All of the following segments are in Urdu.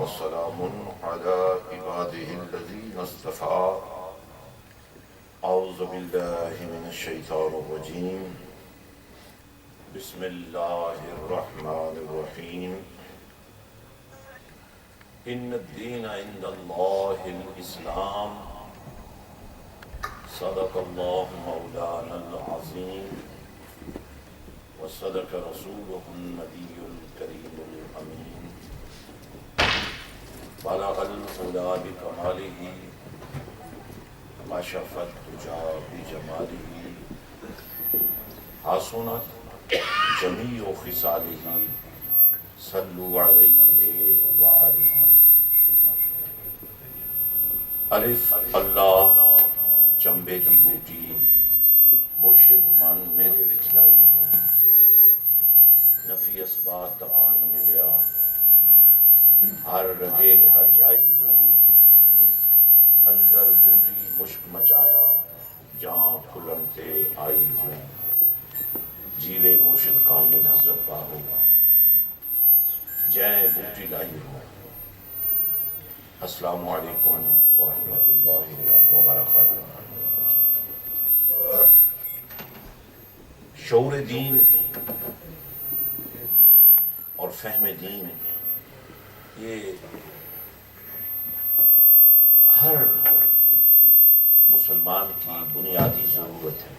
وسلام على عباده الذين اصطفى أعوذ بالله من الشيطان الرجيم بسم الله الرحمن الرحيم إن الدين عند الله الإسلام صدق الله مولانا العظيم وصدق رسوله النبي الكريم الأمين بلغ الهدى بكماله كشف الدجى بجماله حسنت جميع خصاله صلوا عليه وآله الف اللہ چمبے دی بوٹی مرشد من میرے وچ لائی ہوں نفی اسباب دا پانی ملیا ہر رگے ہر جائی ہوں اندر بوٹی مشک مچایا جہاں کھلن تے آئی ہوں جیوے مرشد کامل حضرت باہو جے بوٹی لائی ہوں السلام علیکم ورحمۃ اللہ وبرکاتہ۔ شعور دین اور فہم دین یہ ہر مسلمان کی بنیادی ضرورت ہے۔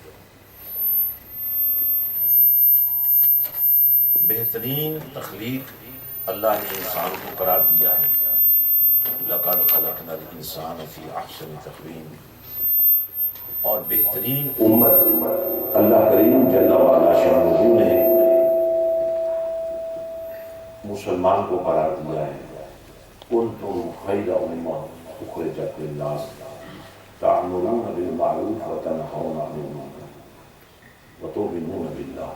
بہترین تخلیق اللہ نے انسان کو قرار دیا ہے، لقد خلقنا الانسان فی احسن تقویم، اور بہترین امت اللہ کریم جل وعلا شانہ نے مسلمان کو قرار دیا ہے۔ کنتم خیر امہ اخرجت للناس تأمرون بالمعروف وتنہون عن المنکر وتؤمنون باللہ۔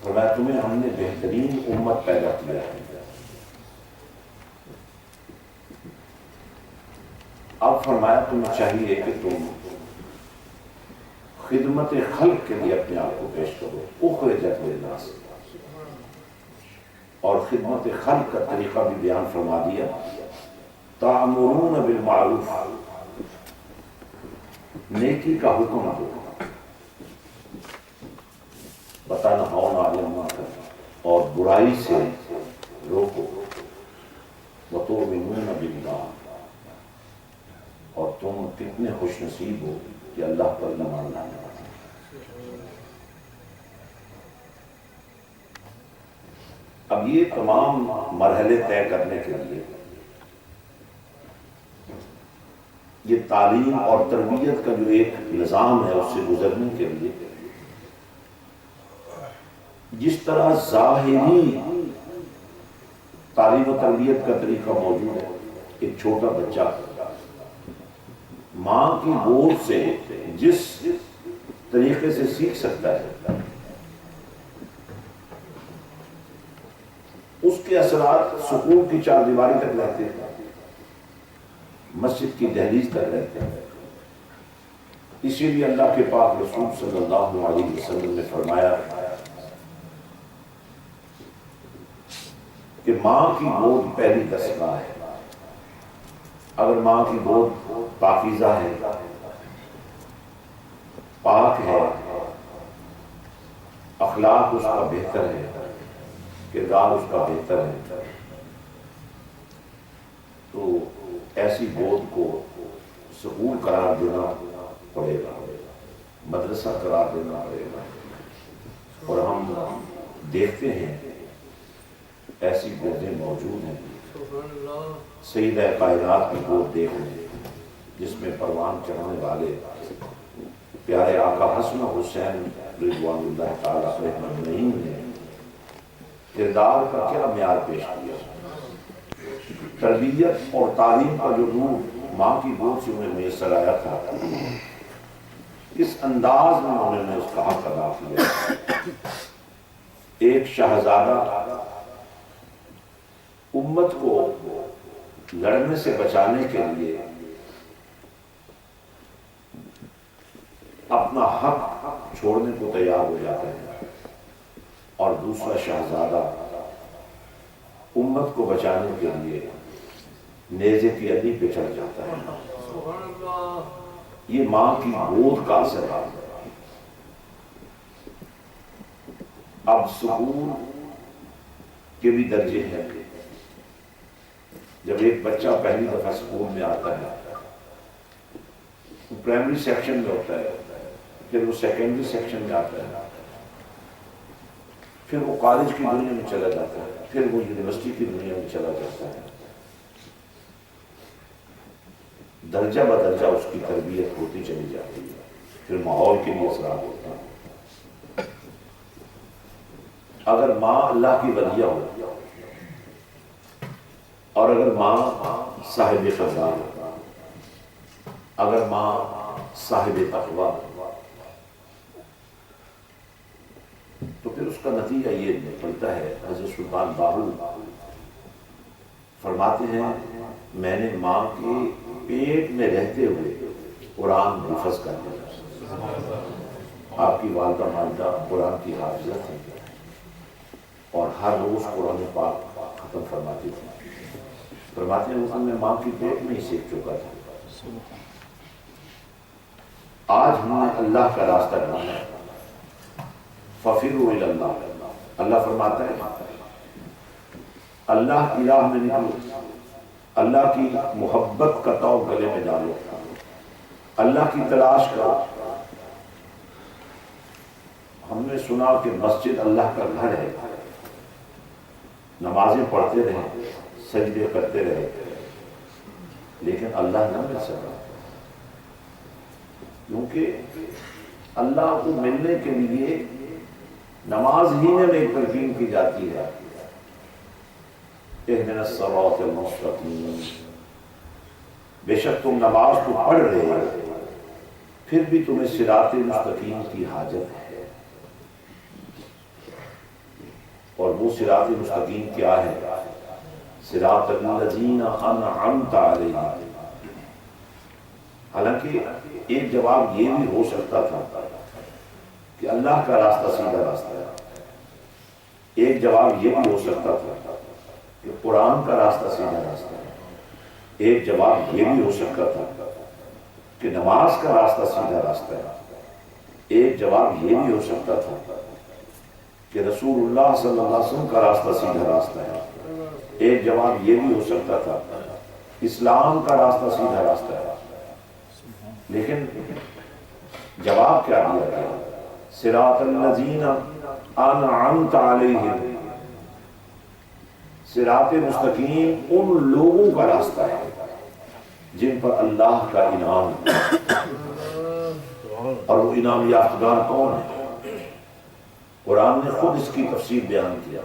فرمایا تمہیں ہم نے بہترین امت پیدا کیا ہے۔ اب فرمایا تمہیں چاہیے کہ تم خدمت خلق کے لیے اپنے آپ کو پیش کرو، اخرجت للناس، اور خدمت خلق کا طریقہ بھی بیان فرما دیا۔ تأمرون بالمعروف، نیکی کا حکم دو، وتنہون عن المنکر، اور برائی سے روکو، وتؤمنون باللہ، اور تم کتنے خوش نصیب ہو کہ اللہ پر ایمان لانے والے۔ اب یہ تمام مرحلے طے کرنے کے لیے یہ تعلیم اور تربیت کا جو ایک نظام ہے اس سے گزرنے کے لیے جس طرح ظاہری تعلیم و تربیت کا طریقہ موجود ہے، ایک چھوٹا بچہ ماں کی گود سے جس طریقے سے سیکھ سکتا ہے اس کے اثرات سکول کی چار دیواری تک رہتے ہیں، مسجد کی دہلیز تک رہتے ہیں۔ اسی لیے اللہ کے پاک رسول صلی اللہ علیہ وسلم نے فرمایا کہ ماں کی گود پہلی دستگاہ ہے۔ اگر ماں کی گود پاکیزہ ہے، پاک ہے، اخلاق اس کا بہتر ہے، کردار اس کا بہتر ہے، تو ایسی گود کو سکول قرار دینا پڑے گا، مدرسہ قرار دینا پڑے گا۔ اور ہم دیکھتے ہیں ایسی گودیں موجود ہیں۔ سیدہ کائنات کی گود دیکھ لیں جس میں پروان چڑھنے والے پیارے آقا حسن حسین رضوان اللہ تعالیٰ علیہ مجمعین نے کردار کا کیا معیار پیش کیا، تربیت اور تعلیم کا جو نور ماں کی گود سے انہیں میسر آیا تھا، اس انداز میں انہوں نے اس کا حق ادا کیا۔ ایک شہزادہ امت کو لڑنے سے بچانے کے لیے اپنا حق چھوڑنے کو تیار ہو جاتا ہے، اور دوسرا شہزادہ امت کو بچانے کے لیے نیزے کی علی پہ چڑھ جاتا ہے. یہ ماں کی گود کا اثر ہے. اب سکون کے بھی درجے ہیں. جب ایک بچہ پہلی دفعہ اسکول میں آتا ہے، وہ پرائمری سیکشن میں ہوتا ہے، پھر وہ سیکنڈری سیکشن میں آتا ہے، پھر وہ کالج کی دنیا میں چلا جاتا ہے، پھر وہ یونیورسٹی کی دنیا میں چلا جاتا ہے. درجہ بدرجہ اس کی تربیت ہوتی چلی جاتی ہے. پھر ماحول کے لیے اثرات ہوتا ہے. اگر ماں اللہ کی ولیہ ہو اور اگر ماں صاحب خزانہ ہو، اگر ماں صاحب تقویٰ، تو پھر اس کا نتیجہ یہ نکلتا ہے. حضرت سلطان باہو فرماتے ہیں میں نے ماں کے پیٹ میں رہتے ہوئے قرآن حفظ کر لیا. آپ کی والدہ ماجدہ قرآن کی حافظہ تھی اور ہر روز قرآن پاک ختم فرماتی تھی. فرماتے ہیں میں ماں کی پیٹ میں ہی سیکھ چکا تھا. آج ہم نے اللہ کا راستہ ڈھونڈا ہے. ففروا الی اللہ. اللہ فرماتا ہے اللہ کی راہ میں نکلو، اللہ کی محبت کا توق گلے میں ڈالو، اللہ کی تلاش کرو. ہم نے سنا کہ مسجد اللہ کا گھر ہے، نمازیں پڑھتے رہے، سجدے کرتے رہے، لیکن اللہ نہ مل سکا. کیونکہ اللہ کو ملنے کے لیے نماز ہی میں ایک تلقین کی جاتی ہے، اہدنا الصراط المستقیم. بے شک تم نماز کو پڑھ رہے ہو، پھر بھی تمہیں صراط مستقیم کی حاجت ہے. اور وہ صراط مستقیم کیا ہے؟ صراط الذین انعمت علیہم. حالانکہ ایک جواب یہ بھی ہو سکتا تھا کہ اللہ کا راستہ سیدھا راستہ ہے. ایک جواب یہ بھی ہو سکتا تھا کہ قرآن کا راستہ سیدھا راستہ ہے. ایک جواب یہ بھی ہو سکتا تھا کہ نماز کا راستہ سیدھا راستہ ہے. ایک جواب یہ بھی ہو سکتا تھا کہ رسول اللہ صلی اللہ علیہ وسلم کا راستہ سیدھا راستہ ہے. ایک جواب یہ بھی ہو سکتا تھا اسلام کا راستہ سیدھا راستہ ہے. لیکن جواب کیا دیا گیا؟ صراط الذین انعمت علیہم. صراط مستقیم ان لوگوں کا راستہ ہے جن پر اللہ کا انعام ہے. اور وہ انعام یافتگان کون ہیں؟ قرآن نے خود اس کی تفصیل بیان کیا.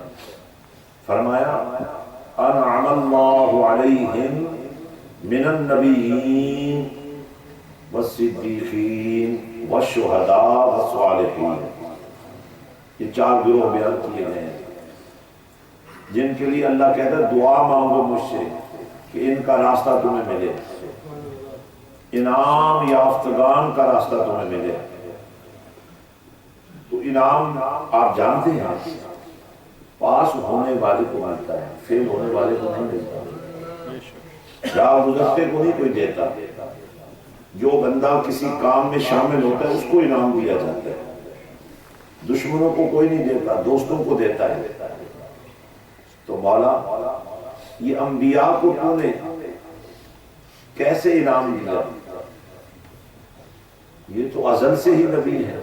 فرمایا انعم اللہ علیہم من النبیین والصدیقین والشہداء والصالحین. یہ 4 گروہ بیان کیے گئے ہیں جن کے لیے اللہ کہتا ہے دعا مانگو مجھ سے کہ ان کا راستہ تمہیں ملے، انعام یافتگان کا راستہ تمہیں ملے. تو انعام آپ جانتے ہیں پاس ہونے والے کو ملتا ہے، فیل ہونے والے کو نہیں ملتا. راہ گزرتے کو نہیں کوئی دیتا. جو بندہ کسی کام میں شامل ہوتا ہے اس کو انعام دیا جاتا ہے. دشمنوں کو کوئی نہیں دیتا، دوستوں کو دیتا ہے. تو مولا یہ انبیاء کو تو نے کیسے انعام دیا؟ یہ تو ازل سے ہی نبی ہے،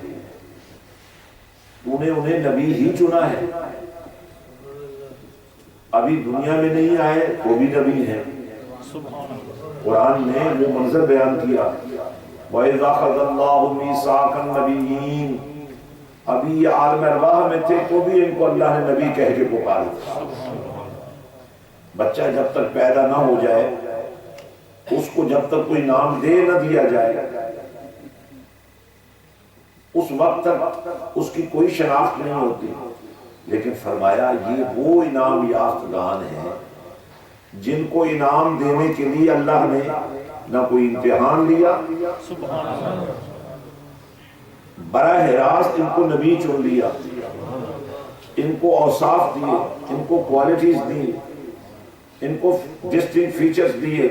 تو نے انہیں نبی ہی چنا ہے. ابھی دنیا میں نہیں آئے وہ بھی نبی ہیں. قرآن نے وہ منظر بیان کیا وَإِذَا أَخَذَ اللَّهُ مِيثَاقَ النَّبِيِّينَ. ابھی یہ عالم ارواح میں تھے تو بھی ان کو اللہ نے نبی کہہ کے پکارا. بچہ جب تک پیدا نہ ہو جائے، اس کو جب تک کوئی نام دے نہ دیا جائے، اس وقت تک اس کی کوئی شناخت نہیں ہوتی. لیکن فرمایا یہ وہ انعام یافتگان ہیں جن کو انعام دینے کے لیے اللہ نے نہ کوئی امتحان لیا، براہ راست ان کو نبی چن لیا، ان کو اوصاف دیے، ان کو کوالٹیز دی ان کو ڈسٹنکٹ فیچرز دیے،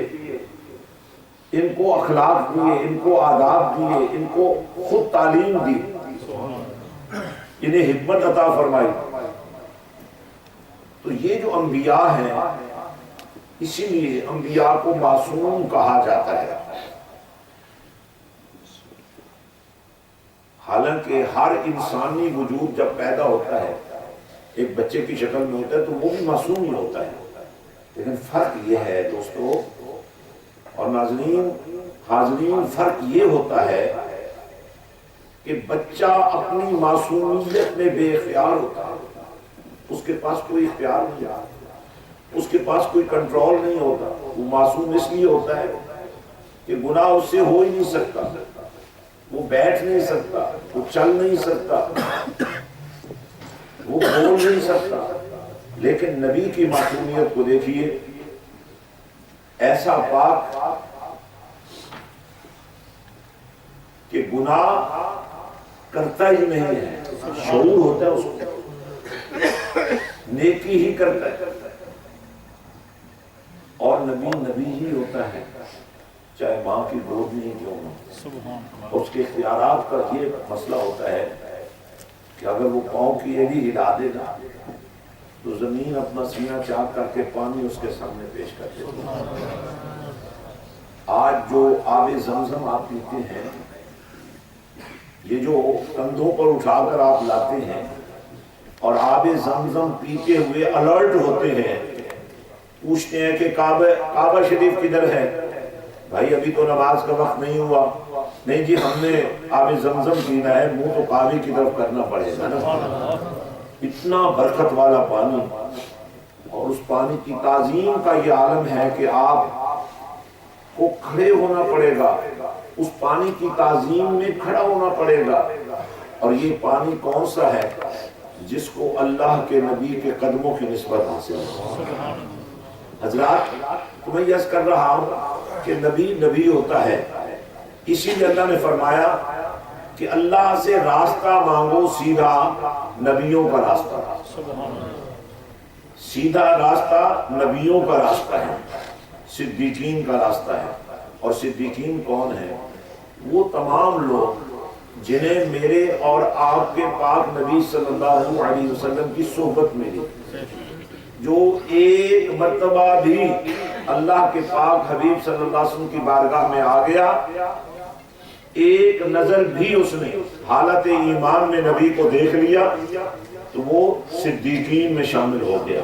ان کو اخلاق دیے، ان کو آداب دیے، ان کو خود تعلیم دی، انہیں حکمت عطا فرمائی۔ تو یہ جو انبیاء ہیں، اسی لیے انبیاء کو معصوم کہا جاتا ہے۔ حالانکہ ہر انسانی وجود جب پیدا ہوتا ہے ایک بچے کی شکل میں ہوتا ہے تو وہ بھی معصوم ہی ہوتا ہے، لیکن فرق یہ ہے دوستو اور ناظرین حاضرین، فرق یہ ہوتا ہے کہ بچہ اپنی معصومیت میں بے اختیار ہوتا ہے، اس کے پاس کوئی اختیار نہیں ہوتا، اس کے پاس کوئی کنٹرول نہیں ہوتا۔ وہ معصوم اس لیے ہوتا ہے کہ گناہ اس سے ہو ہی نہیں سکتا، وہ بیٹھ نہیں سکتا، وہ چل نہیں سکتا، وہ بول نہیں سکتا۔ لیکن نبی کی معصومیت کو دیکھیے، ایسا پاک کہ گناہ کرتا ہی نہیں ہے، شعور ہوتا ہے اس کو، نیکی ہی کرتا ہے، اور نبی ہی ہوتا ہے، چاہے ماں کی گود نہیں کیوں نہ۔ اس کے اختیارات کا یہ مسئلہ ہوتا ہے کہ اگر وہ پاؤں کی ایڑی ہلا دے گا تو زمین اپنا سینہ چاک کر کے پانی اس کے سامنے پیش کر دیتی ہے۔ آج جو آب زمزم آپ پیتے ہیں، یہ جو کندھوں پر اٹھا کر آپ لاتے ہیں اور آب زمزم پیتے ہوئے الرٹ ہوتے ہیں، پوچھتے ہیں کہ کعبہ شریف کدھر ہے؟ بھائی ابھی تو نماز کا وقت نہیں ہوا۔ نہیں جی، ہم نے آب زمزم پینا ہے، منہ تو کعبے کی طرف کرنا پڑے گا نا۔ اتنا برکت والا پانی، اور اس پانی کی تعظیم کا یہ عالم ہے کہ آپ کو کھڑے ہونا پڑے گا، اس پانی کی تعظیم میں کھڑا ہونا پڑے گا۔ اور یہ پانی کون سا ہے؟ جس کو اللہ کے نبی کے قدموں کی نسبت حاصل ہے۔ حضرات، تمہیں یس کر رہا ہوں کہ نبی ہوتا ہے، اسی لیے اللہ نے فرمایا کہ اللہ سے راستہ مانگو سیدھا، نبیوں کا راستہ۔ سیدھا راستہ نبیوں کا راستہ ہے، صدیقین کا راستہ ہے۔ اور صدیقین کون ہیں؟ وہ تمام لوگ جنہیں میرے اور آپ کے پاک نبی صلی اللہ علیہ وسلم کی صحبت ملی، جو ایک مرتبہ بھی اللہ کے پاک حبیب صلی اللہ علیہ وسلم کی بارگاہ میں آ گیا، ایک نظر بھی اس نے حالت ایمان میں نبی کو دیکھ لیا تو وہ صدیقین میں شامل ہو گیا۔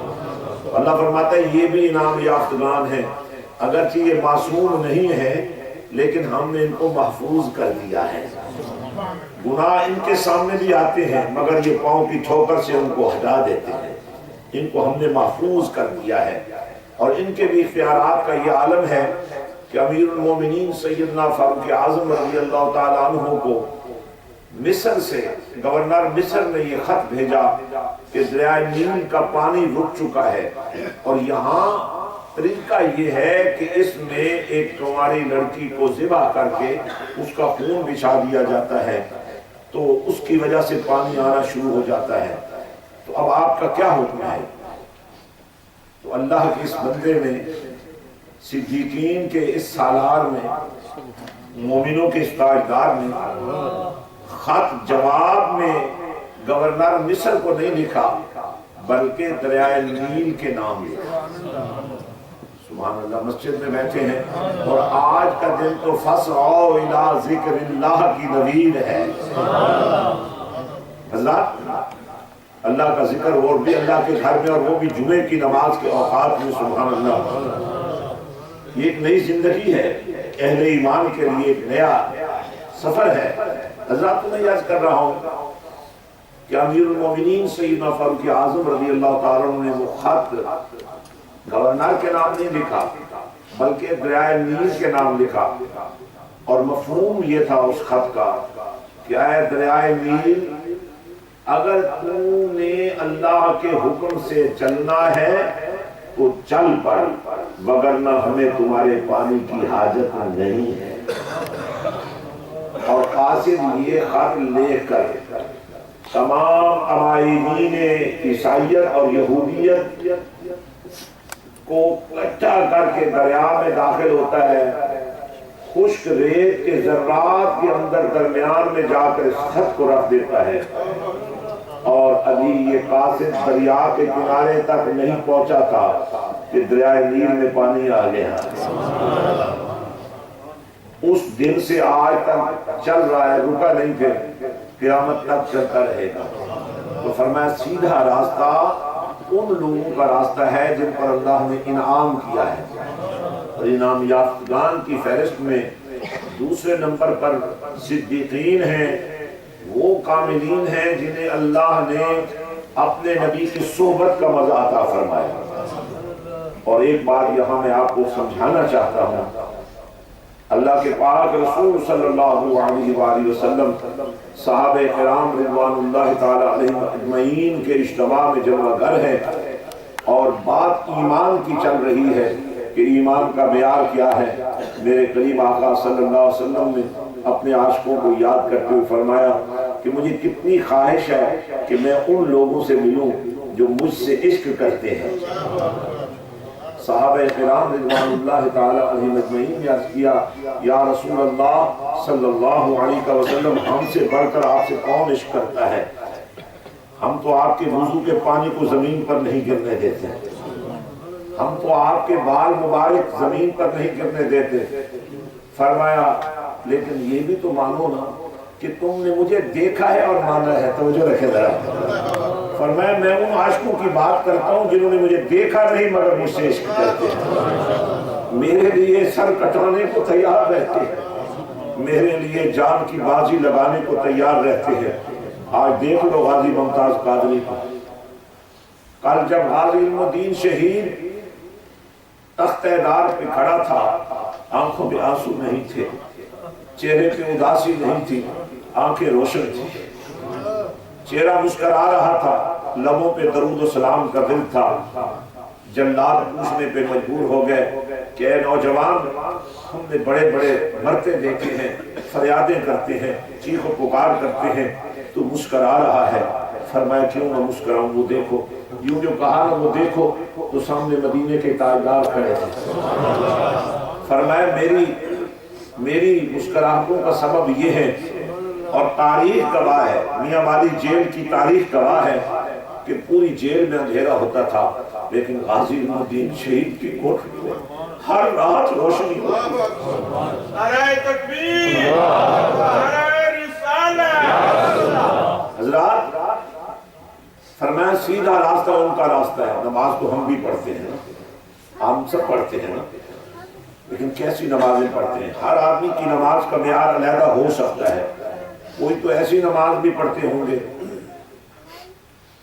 اللہ فرماتا ہے یہ بھی انعام یافتگان ہیں، اگرچہ یہ معصوم نہیں ہے لیکن ہم نے ان کو محفوظ کر دیا ہے۔ گناہ ان کے سامنے بھی آتے ہیں مگر یہ پاؤں کی ٹھوکر سے ان کو ہٹا دیتے ہیں، ان کو ہم نے محفوظ کر دیا ہے۔ اور ان کے بھی اختیارات کا یہ عالم ہے کہ امیر المومنین سیدنا فاروق اعظم رضی اللہ تعالیٰ عنہ کو مصر سے گورنر مصر نے یہ خط بھیجا کہ دریائے نیل کا پانی رک چکا ہے، اور یہاں طریقہ یہ ہے کہ اس میں ایک کنواری لڑکی کو ذبح کر کے اس کا خون بچھا دیا جاتا ہے، تو اس کی وجہ سے پانی آنا شروع ہو جاتا ہے۔ تو اب آپ کا کیا حکم ہے؟ تو اللہ کے اس بندے نے صدیقین کے اس سالار میں، مومنوں کے اس تاجدار میں خط جواب میں گورنر مصر کو نہیں لکھا بلکہ دریائے نیل کے نام لکھا۔ سبحان اللہ، مسجد میں بیٹھے ہیں اور آج کا دن تو فَاسْعَوْا إِلَىٰ ذِكْرِ اللَّهِ کی نوید ہے۔ اللہ کا ذکر، اور بھی اللہ کے گھر میں، اور وہ بھی جمعے کی نماز کے اوقات میں۔ سبحان اللہ، یہ ایک نئی زندگی ہے اہل ایمان کے لیے، ایک نیا سفر ہے۔ حضرات، میں یاد کر رہا ہوں کہ امیر المومنین سیدنا فاروق اعظم رضی اللہ تعالیٰ عنہ نے وہ خط گورنر کے نام نہیں لکھا بلکہ دریائے نیل کے نام لکھا، اور مفہوم یہ تھا اس خط کا کہ اے دریائے نیل، اگر تم نے اللہ کے حکم سے چلنا ہے تو چل پڑ، وگرنہ ہمیں تمہارے پانی کی حاجت نہیں ہے۔ اور قاصد یہ خط لے کر تمام عمائدین عیسائیت اور یہودیت کو اکٹھا کر کے دریا میں داخل ہوتا ہے، خشک ریت کے ذرات کے اندر درمیان میں جا کر اس خط کو رکھ دیتا ہے، اور ابھی یہ قاصد دریا کے کنارے تک نہیں پہنچا تھا کہ دریائے نیل میں پانی آ گیا۔ اس دن سے آج تک چل رہا ہے، رکا نہیں، پھر قیامت تک چلتا رہے گا۔ تو فرمایا سیدھا راستہ ان لوگوں کا راستہ ہے جن پر اللہ نے انعام کیا ہے، اور انعام یافتگان کی فہرست میں دوسرے نمبر پر صدیقین ہیں، وہ کاملین ہیں جنہیں اللہ نے اپنے نبی کی صحبت کا مزہ عطا فرمایا۔ اور ایک بات یہاں میں آپ کو سمجھانا چاہتا ہوں، اللہ کے پاک رسول صلی اللہ علیہ وآلہ وسلم صحابہ کرام رضوان اللہ تعالی علیہم اجمعین کے اجتماع میں جمع گر ہے، اور بات ایمان کی چل رہی ہے کہ ایمان کا معیار کیا ہے۔ میرے قریب آقا صلی اللہ علیہ وسلم نے اپنے عاشقوں کو یاد کرتے ہوئے فرمایا کہ مجھے کتنی خواہش ہے کہ میں ان لوگوں سے ملوں جو مجھ سے عشق کرتے ہیں۔ صحابہ کرام رضوان اللہ تعالی علیہم اجمعین نے عرض کیا، یا رسول اللہ صلی اللہ علیہ وسلم، ہم سے بڑھ کر آپ سے کون عشق کرتا ہے؟ ہم تو آپ کے وضو کے پانی کو زمین پر نہیں گرنے دیتے، ہم تو آپ کے بال مبارک زمین پر نہیں گرنے دیتے۔ فرمایا لیکن یہ بھی تو مانو نا کہ تم نے مجھے دیکھا ہے اور مانا ہے۔ توجہ رکھے ذرا، فرمایا میں ان عاشقوں کی بات کرتا ہوں جنہوں نے مجھے دیکھا نہیں مگر مجھ سے عشق کرتے ہیں، میرے لیے سر کٹانے کو تیار رہتے ہیں، میرے لیے جان کی بازی لگانے کو تیار رہتے ہیں۔ آج دیکھ لو غازی ممتاز قادری کو، کل جب غازی علم الدین شہید تختہ دار پہ کھڑا تھا، آنکھوں میں آنسو نہیں تھے، چہرے پہ اداسی نہیں تھی، آنکھیں روشن تھی، چہرہ مسکرا رہا تھا، لبوں پہ درود و سلام کا دل تھا۔ جلاد پوچھنے پہ مجبور ہو گئے کہ اے نوجوان، ہم نے بڑے بڑے مرتے دیکھے ہیں، فریادیں کرتے ہیں، چیخ و پکار کرتے ہیں، تو مسکرا رہا ہے۔ فرمایا کیوں نہ مسکراؤں؟ وہ دیکھو، یوں جو کہا نا وہ دیکھو، تو سامنے مدینے کے تاجدار کھڑے تھے۔ فرمایا میری مسکراہٹوں کا سبب یہ ہے، اور تاریخ گواہ ہے، میاں والی جیل کی تاریخ گواہ ہے کہ پوری جیل میں اندھیرا ہوتا تھا، لیکن غازی علم الدین شہید کی کوٹھی میں ہر رات روشنی ہوتی ہے۔ نعرہ تکبیر، نعرہ رسالت۔ حضرات فرمایا سیدھا راستہ ان کا راستہ ہے۔ نماز تو ہم بھی پڑھتے ہیں، ہم سب پڑھتے ہیں نا، لیکن کیسی نمازیں پڑھتے ہیں؟ ہر آدمی کی نماز کا معیار علیحدہ ہو سکتا ہے۔ کوئی تو ایسی نماز بھی پڑھتے ہوں گے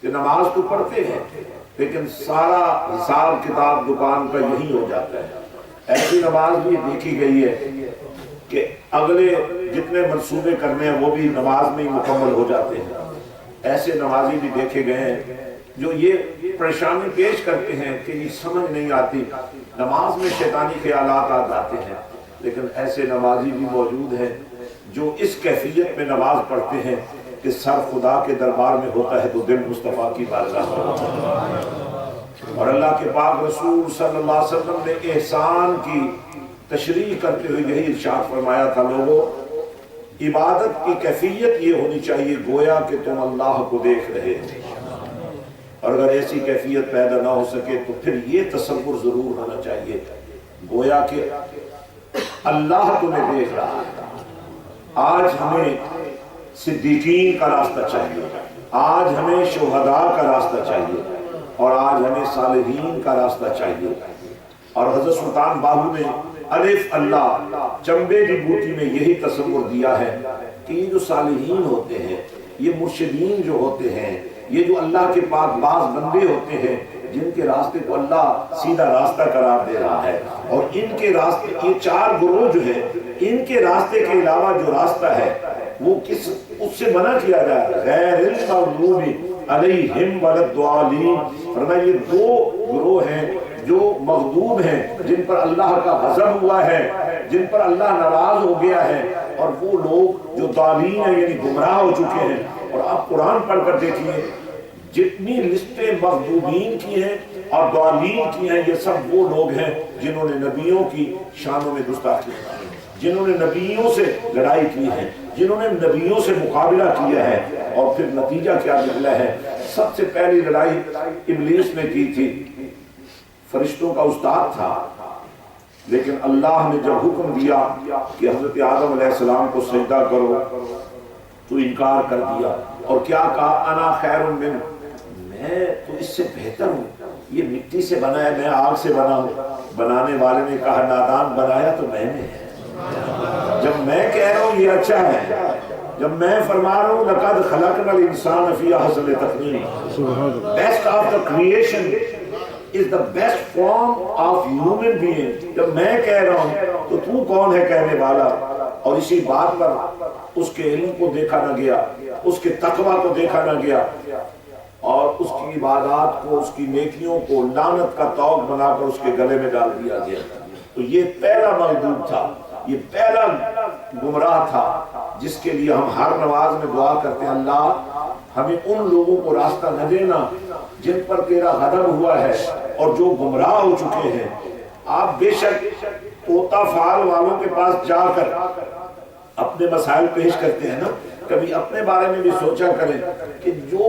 کہ نماز تو پڑھتے ہیں لیکن سارا حساب کتاب دکان کا یہی ہو جاتا ہے۔ ایسی نماز بھی دیکھی گئی ہے کہ اگلے جتنے منصوبے کرنے ہیں وہ بھی نماز میں ہی مکمل ہو جاتے ہیں۔ ایسے نمازی بھی دیکھے گئے ہیں جو یہ پریشانی پیش کرتے ہیں کہ یہ سمجھ نہیں آتی، نماز میں شیطانی خیالات آ جاتے ہیں، لیکن ایسے نمازی بھی موجود ہیں جو اس کیفیت میں نماز پڑھتے ہیں کہ سر خدا کے دربار میں ہوتا ہے تو دل مصطفیٰ کی بارگاہ میں ہوتا ہے۔ اور اللہ کے پاک رسول صلی اللہ علیہ وسلم نے احسان کی تشریح کرتے ہوئے یہی ارشاد فرمایا تھا، لوگوں عبادت کی کیفیت یہ ہونی چاہیے گویا کہ تم اللہ کو دیکھ رہے ہو، اور اگر ایسی کیفیت پیدا نہ ہو سکے تو پھر یہ تصور ضرور ہونا چاہیے گویا کہ اللہ تمہیں دیکھ رہا ہے۔ آج ہمیں صدیقین کا راستہ چاہیے، آج ہمیں شہداء کا راستہ چاہیے، اور آج ہمیں صالحین کا راستہ چاہیے۔ اور حضرت سلطان باہو نے الف اللہ چمبے کی بوٹی میں یہی تصور دیا ہے کہ یہ جو صالحین ہوتے ہیں، یہ مرشدین جو ہوتے ہیں، یہ جو اللہ کے پاک باز بندے ہوتے ہیں جن کے راستے کو اللہ سیدھا راستہ قرار دے رہا ہے، اور ان کے راستے، یہ چار گروہ جو ہے، ان کے راستے کے علاوہ جو راستہ ہے وہ اس سے منع کیا جائے، غیر المغضوب علیہم ولا الضالین۔ فرمایا یہ دو گروہ ہیں جو مغضوب ہیں، جن پر اللہ کا غضب ہوا ہے، جن پر اللہ ناراض ہو گیا ہے، اور وہ لوگ جو ضالین ہیں یعنی گمراہ ہو چکے ہیں۔ اور آپ قرآن پڑھ کر دیکھیے، جتنی لسٹیں مغضوبین کی ہیں اور ضالین کی ہیں، یہ سب وہ لوگ ہیں جنہوں نے نبیوں کی شانوں میں گستاخی کی، جنہوں نے نبیوں سے لڑائی کی ہے، جنہوں نے نبیوں سے مقابلہ کیا ہے، اور پھر نتیجہ کیا نکلا ہے؟ سب سے پہلی لڑائی ابلیس نے کی تھی، فرشتوں کا استاد تھا، لیکن اللہ نے جب حکم دیا کہ حضرت آدم علیہ السلام کو سجدہ کرو تو انکار کر دیا، اور کیا کہا؟ انا خیر من، میں تو اس سے بہتر ہوں، یہ مٹی سے بنا ہے، میں آگ سے بنا ہوں۔ بنانے والے نے کہا نادان، بنایا تو میں نے ہے، جب میں کہہ رہا ہوں یہ اچھا ہے، جب میں فرما رہا ہوں لقد خلقنا الانسان فی احسن تقویم، best of the creation is the best form of human being، جب میں کہہ رہا ہوں تو کون ہے کہنے والا؟ اور اسی بات پر اس کے علم کو دیکھا نہ گیا، اس کے تقوی کو دیکھا نہ گیا، اور اس کی عبادات کو، اس کی نیکیوں کو لعنت کا طوق بنا کر اس کے گلے میں ڈال دیا گیا۔ تو یہ پہلا مغلوب تھا، یہ پہلا گمراہ تھا، جس کے لیے ہم ہر نماز میں دعا کرتے ہیں، اللہ ہمیں ان لوگوں کو راستہ نہ دینا جن پر تیرا غضب ہوا ہے اور جو گمراہ ہو چکے ہیں۔ آپ بے شک طوطا فعال والوں کے پاس جا کر اپنے مسائل پیش کرتے ہیں نا، کبھی اپنے بارے میں بھی سوچا کریں کہ جو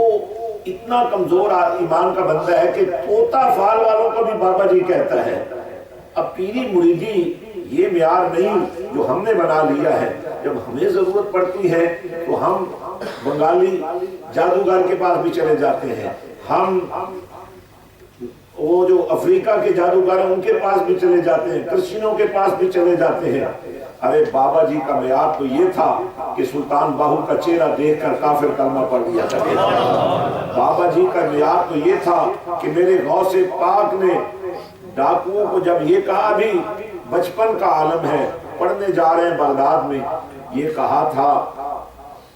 اتنا کمزور ایمان کا بندہ ہے کہ طوطا فعال والوں کو بھی بابا جی کہتا ہے۔ اب پیری مریدی یہ معیار نہیں جو ہم نے بنا لیا ہے، جب ہمیں ضرورت پڑتی ہے تو ہم بنگالی جادوگر کے پاس بھی چلے جاتے ہیں، ہم وہ جو افریقہ کے جادوگر ہیں ان کے پاس بھی چلے جاتے ہیں، کرسچنوں کے پاس بھی چلے جاتے ہیں۔ ارے بابا جی کا معیار تو یہ تھا کہ سلطان باہو کا چہرہ دیکھ کر کافر کلمہ پڑھ لیا کرتے تھے۔ بابا جی کا معیار تو یہ تھا کہ میرے غوث پاک نے ڈاکوؤں کو جب یہ کہا، بھی بچپن کا عالم ہے، پڑھنے جا رہے ہیں بغداد میں، یہ کہا تھا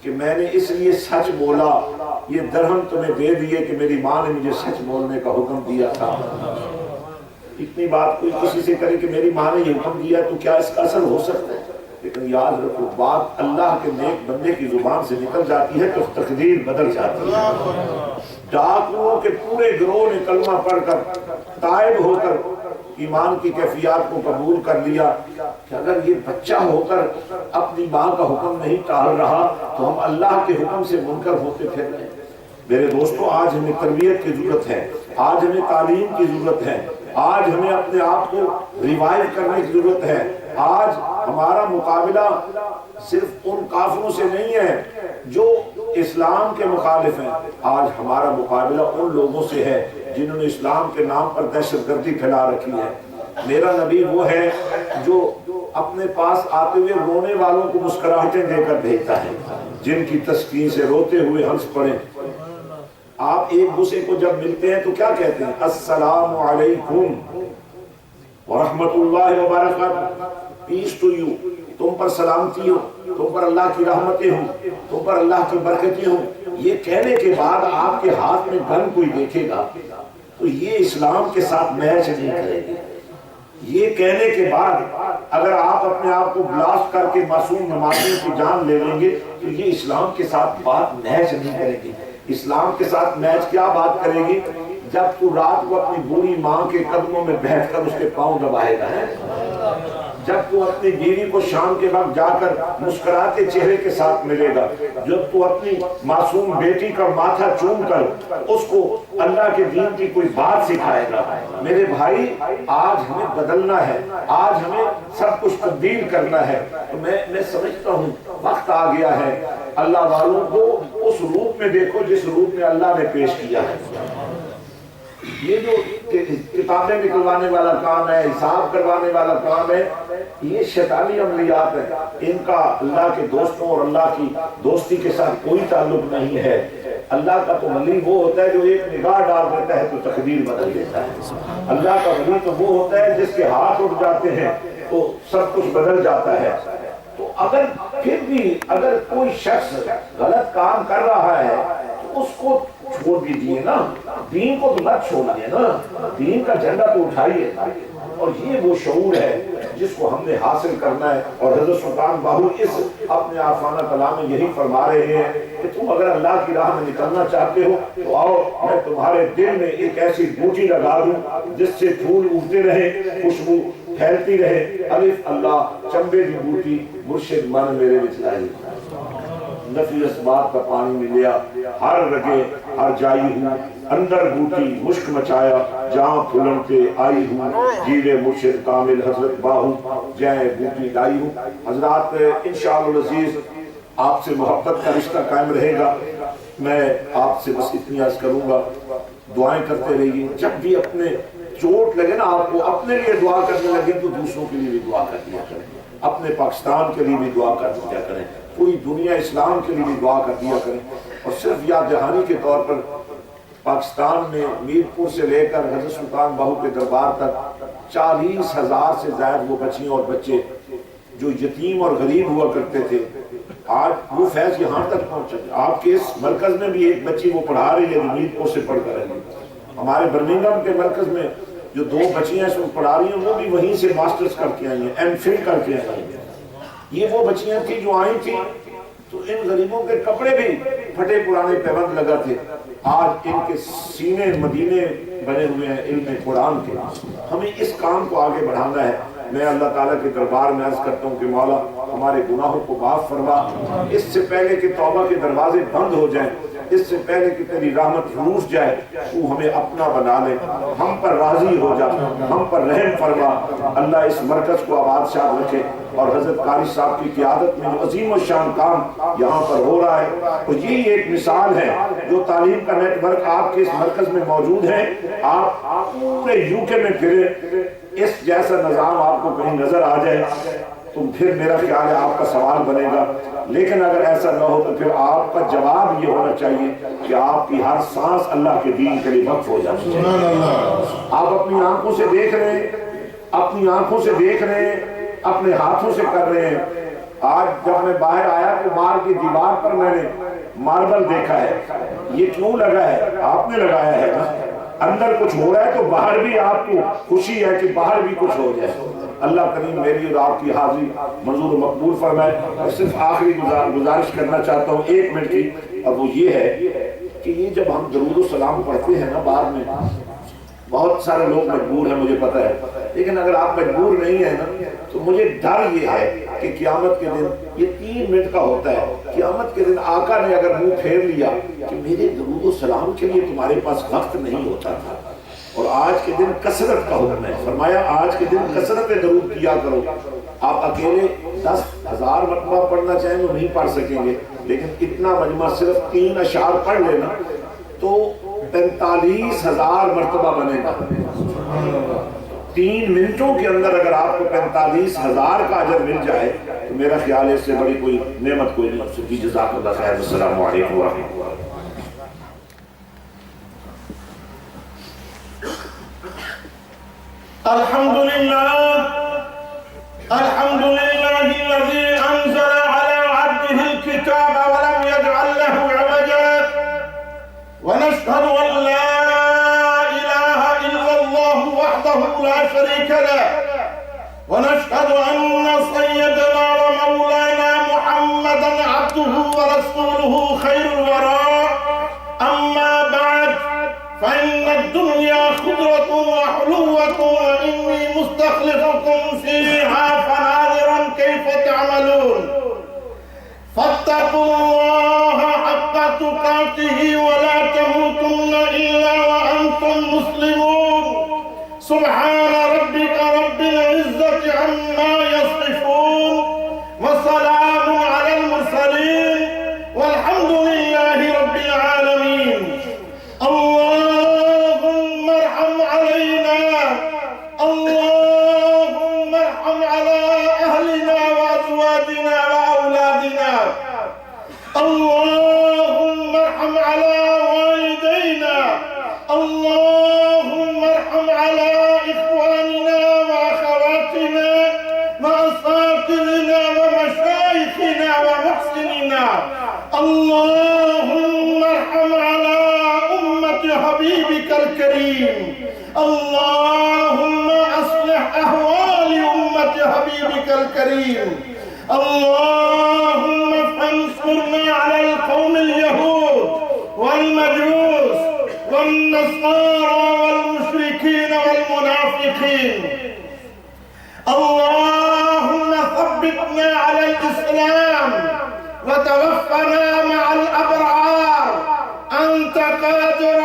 کہ میں نے اس لیے سچ بولا، یہ درہم تمہیں دے دیے کہ میری ماں نے مجھے سچ بولنے کا حکم دیا تھا۔ اتنی بات کوئی کسی سے کرے کہ میری ماں نے یہ حکم دیا تو کیا اس کا اثر ہو سکتا ہے؟ لیکن یاد رکھو، بات اللہ کے نیک بندے کی زبان سے نکل جاتی ہے تو تقدیر بدل جاتی ہے۔ ڈاکوؤں کے پورے گروہ نے کلمہ پڑھ کر تائب ہو کر ایمان کی کیفیات کو قبول کر لیا کہ اگر یہ بچہ ہو کر اپنی ماں کا حکم نہیں ٹال رہا تو ہم اللہ کے حکم سے منکر ہوتے پھر رہے ہیں۔ میرے دوستو، آج ہمیں تربیت کی ضرورت ہے، آج ہمیں تعلیم کی ضرورت ہے، آج ہمیں اپنے آپ کو ریوائیو کرنے کی ضرورت ہے۔ آج ہمارا مقابلہ صرف ان کافروں سے نہیں ہے جو اسلام کے مخالف ہیں، آج ہمارا مقابلہ ان لوگوں سے ہے جنہوں نے اسلام کے نام پر دہشت گردی پھیلا رکھی ہے۔ میرا نبی وہ ہے جو اپنے پاس آتے ہوئے رونے والوں کو مسکراہٹیں دے کر بھیجتا ہے، جن کی تسکین سے روتے ہوئے ہنس پڑے۔ آپ ایک دوسرے کو جب ملتے ہیں تو کیا کہتے ہیں؟ السلام علیکم ورحمۃ اللہ وبرکاتہ، پیس ٹو یو، تم پر سلامتی ہو، تم پر اللہ کی رحمتیں ہوں، تم پر اللہ کی برکتیں ہوں۔ یہ کہنے کے بعد آپ کے ہاتھ میں گن کوئی دیکھے گا تو یہ اسلام کے ساتھ میچ نہیں کرے گی۔ یہ کہنے کے بعد اگر آپ اپنے آپ کو بلاسٹ کر کے معصوم نمازیوں کی جان لے لیں گے تو یہ اسلام کے ساتھ بات میچ نہیں کرے گی۔ اسلام کے ساتھ میچ کیا بات کرے گی؟ جب تو رات کو اپنی بوڑھی ماں کے قدموں میں بیٹھ کر اس کے پاؤں دبائے گا، جب تو اپنی بیوی کو شام کے وقت جا کر مسکراتے چہرے کے ساتھ ملے گا، جب تو اپنی معصوم بیٹی کا ماتھا چوم کر اس کو اللہ کے دین کی کوئی بات سکھائے گا۔ میرے بھائی، آج ہمیں بدلنا ہے، آج ہمیں سب کچھ تبدیل کرنا ہے۔ تو میں سمجھتا ہوں وقت آ گیا ہے اللہ والوں کو اس روپ میں دیکھو جس روپ میں اللہ نے پیش کیا ہے۔ یہ جو کتابیں نکلوانے والا کام ہے، حساب کروانے والا کام ہے، یہ شیطانی عملیات ہے، ان کا اللہ کے دوستوں اور اللہ کی دوستی کے ساتھ کوئی تعلق نہیں ہے۔ اللہ کا تو ولی وہ ہوتا ہے جو ایک نگاہ ڈال دیتا ہے تو تقدیر بدل دیتا ہے۔ اللہ کا ولی تو وہ ہوتا ہے جس کے ہاتھ اٹھ جاتے ہیں تو سب کچھ بدل جاتا ہے۔ تو اگر پھر بھی اگر کوئی شخص غلط کام کر رہا ہے تو اس کو چھوڑ دیجیے نا، دین کو تو مت چھوڑیے نا، دین کا جھنڈا تو اٹھائیے نا۔ اور یہ وہ شعور ہے جس کو ہم نے حاصل کرنا ہے۔ اور حضرت سلطان باہو اس اپنے عارفانہ کلام میں یہی فرما رہے ہیں کہ تم اگر اللہ کی راہ میں نکلنا چاہتے ہو تو آؤ، میں تمہارے دل میں ایک ایسی بوٹی لگا دوں جس سے پھول اگتے رہے، خوشبو پھیلتی رہے۔ الف اللہ چمبے دی بوٹی مرشد من میرے وچ لائی، نفی اسباب کا پانی ملیا، ہر رگے ہر جائی ہوں، اندر بوٹی مشک مچایا، جہاں پھولن پہ آئی ہوں، جیلے مرشد کامل حضرت باہو جائے بوٹی لائی ہوں۔ حضرات انشاءاللہ العزیز آپ سے محبت کا رشتہ قائم رہے گا۔ میں آپ سے بس اتنی عرض کروں گا، دعائیں کرتے رہیے۔ جب بھی اپنے چوٹ لگے نا آپ کو، اپنے لیے دعا کرنے لگے تو دوسروں کے لیے بھی دعا کر دیا کریں، اپنے پاکستان کے لیے بھی دعا کر دیا کریں، پوری دنیا اسلام کے لیے بھی دعا کر دیا کریں۔ اور صرف یاد دہانی کے طور پر پاکستان میں میر پور سے لے کر حضرت سلطان باہو کے دربار تک 40,000 سے زائد وہ بچیاں اور بچے جو یتیم اور غریب ہوا کرتے تھے، آج وہ فیض یہاں تک پہنچا۔ آپ کے اس مرکز میں بھی ایک بچی وہ پڑھا رہی ہے جو میر پور سے پڑھ کر رہی ہے۔ ہمارے برمنگھم کے مرکز میں جو 2 بچیاں اس وقت پڑھا رہی ہیں وہ بھی وہیں سے ماسٹرز کر کے آئی ہیں، ایم فل کر کے آئی ہیں۔ یہ وہ بچیاں تھیں جو آئی تھیں تو ان غریبوں کے کپڑے بھی پھٹے پرانے پیوند لگا تھے، آج ان کے سینے مدینے بنے ہوئے ہیں علم قرآن کے۔ ہمیں اس کام کو آگے بڑھانا ہے۔ میں اللہ تعالیٰ کے دربار میں عرض کرتا ہوں کہ مولا ہمارے گناہوں کو معاف فرما، اس سے پہلے کہ توبہ کے دروازے بند ہو جائیں، اس سے پہلے کہ تیری رحمت روس جائے، تو ہمیں اپنا بنا لے، ہم پر راضی ہو جا، ہم پر رحم فرما۔ اللہ اس مرکز کو آباد شاد رکھے، اور حضرت قاری صاحب کی قیادت میں جو عظیم و شان کام یہاں پر ہو رہا ہے، تو یہی ایک مثال ہے۔ جو تعلیم کا نیٹ ورک آپ کے اس مرکز میں موجود ہے، آپ پورے یو کے میں پھرے، اس جیسا نظام آپ کو کہیں نظر آ جائے تو پھر میرا خیال ہے آپ کا سوال بنے گا۔ لیکن اگر ایسا نہ ہو تو پھر آپ کا جواب یہ ہونا چاہیے کہ آپ کی ہر سانس اللہ کے دین کے لیے وقف ہو جاتی ہے۔ آپ اپنی آنکھوں سے دیکھ رہے ہیں، اپنی آنکھوں سے دیکھ رہے ہیں، اپنے ہاتھوں سے کر رہے ہیں۔ آج جب میں باہر آیا تو مار کی دیوار پر میں نے ماربل دیکھا ہے، یہ کیوں لگا ہے؟ آپ نے لگایا ہے نا۔ اندر کچھ ہو رہا ہے تو باہر بھی آپ کو خوشی ہے کہ باہر بھی کچھ ہو جائے۔ اللہ کریم میری اور آپ کی حاضری منظور و مقبول فرمائے۔ اور صرف آخری گزارش کرنا چاہتا ہوں 1 منٹ کی، اور وہ یہ ہے کہ یہ جب ہم درود و سلام پڑھتے ہیں نا بعد میں، بہت سارے لوگ مجبور ہیں مجھے پتہ ہے، لیکن اگر آپ مجبور نہیں ہیں نا تو مجھے ڈر یہ ہے کہ قیامت کے دن یہ 3 منٹ کا ہوتا ہے، قیامت کے دن آقا نے اگر منہ پھیر لیا کہ میرے درود و سلام کے لیے تمہارے پاس وقت نہیں ہوتا تھا، اور آج کے دن کثرت کا حکم ہے، فرمایا آج کے دن کثرت درود کیا کرو۔ آپ اکیلے 10,000 مرتبہ پڑھنا چاہیں تو نہیں پڑھ سکیں گے، لیکن اتنا مجمع صرف 3 اشعار پڑھ لینا تو 45,000 مرتبہ بنے گا۔ 3 منٹوں کے اندر اگر آپ کو 45,000 کا اجر مل جائے تو میرا خیال ہے اس سے بڑی کوئی نعمت کوئی نہیں ہو سکتی۔ جزاک اللہ خیر، السلام علیکم ورحمۃ اللہ۔ الحمد لله الذي أنزل على عبده الكتاب ولم يجعل له عوجا، ونشهد أن لا إله إلا الله وحده لا شريك له، ونشهد أن سيدنا ومولانا محمدا عبده ورسوله خير الورى. أما بعد، فإن الدنيا خضرة وحلوة، وإني مستخلفكم فيها فناظرا كيف تعملون، فاتقوا الله حق تقاته ولا تموتن إلا وأنتم مسلمون. سبحان ربك رب العزة عما يصفون، وسلام على المرسلين، والحمد لله رب العالمين. اللهم ارحم علينا، اللهم ارحم على أهلنا وأزواجنا وأولادنا، اللهم ارحم على والدينا، اللهم ارحم على إخواننا وأخواتنا وأساتذتنا ومشايخنا ومحسننا، اللهم ارحم وجهك الكريم. اللهم فانصرنا على القوم اليهود والمجوس والنصارى والمشركين والمنافقين. اللهم ثبتنا على الإسلام وتوفنا مع الأبرار. أنت قادر،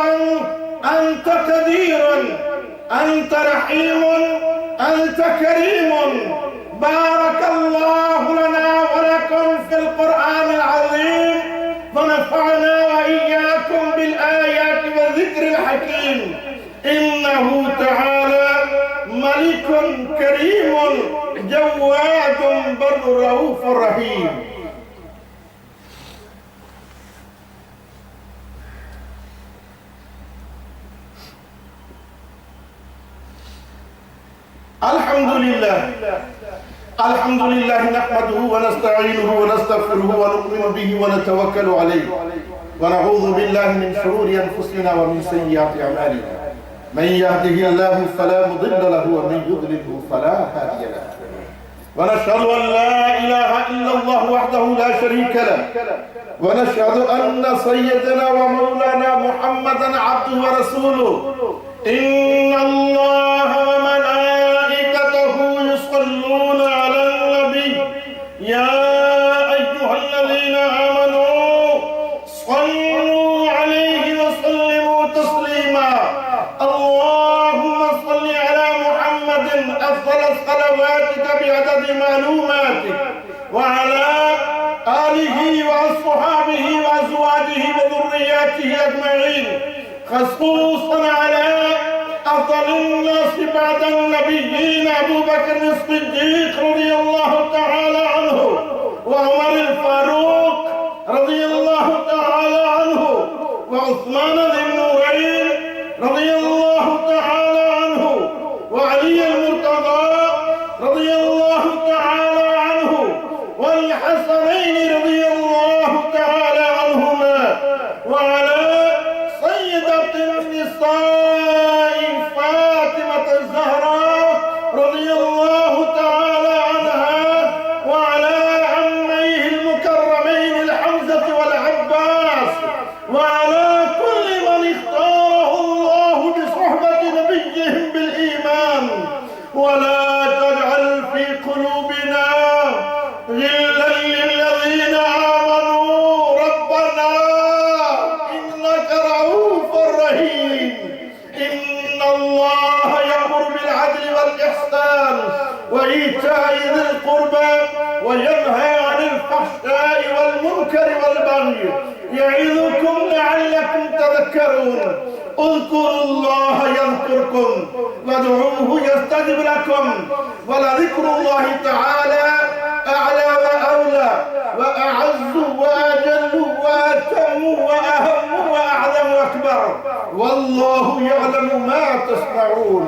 أنت قدير، أنت رحيم، أنت كريم. بارك الله لنا ولكم في القرآن العظيم، ونفعنا وإياكم بالآيات والذكر الحكيم. إنه تعالى ملك كريم جواد بر رؤوف رحيم. الحمد لله نحمده ونستعينه ونستغفره ونؤمن به ونتوكل عليه، ونعوذ بالله من شرور أنفسنا ومن سيئات أعمالنا. من يهده الله فلا مضل له ومن يضلله فلا هادي له. ونشهد أن لا إله إلا الله وحده لا شريك له، ونشهد أن سيدنا ومولانا محمدا عبده ورسوله. إن الله وملائكته يصلون على النبي يا أيها الذين آمنوا صلوا عليه وسلموا تسليما. اللهم صل على محمد أفضل صلواتك بعدد معلوماتك، وعلى آله وأصحابه وأزواجه وذرياته أجمعين، خصوصا على أفضل الناس بعد النبيين أبو بكر الصديق رضي الله تعالى عنه، وعمر الفاروق رضي الله تعالى عنه، وعثمان ذي النورين رضي الله تعالى عنه، وعلي المرتضى رضي الله تعالى عنه، والحسنين رضي الله تعالى عنهما، وعلى سيدة النساء فاطمة الزهراء رضي الله تعالى عنها، وعلى عميه المكرمين الحمزة والعباس، وعلى كل من اختاره الله بصحبة نبيهم بالإيمان. ولا تجعل في قلوبنا غلا للذين آمنوا ربنا إنك رؤوف رحيم. إن الله يأمر بالعدل والإحسان وإيتاء ذي القربى وينهى عن الفحشاء والمنكر والبغي، يعظكم لعلكم تذكرون. اذكروا الله يذكركم وادعوه يستجب لكم، ولذكر الله تعالى أعلى وأولى وأعز وأجل وأتم وأهم وأعظم وأكبر، والله يعلم ما تصنعون.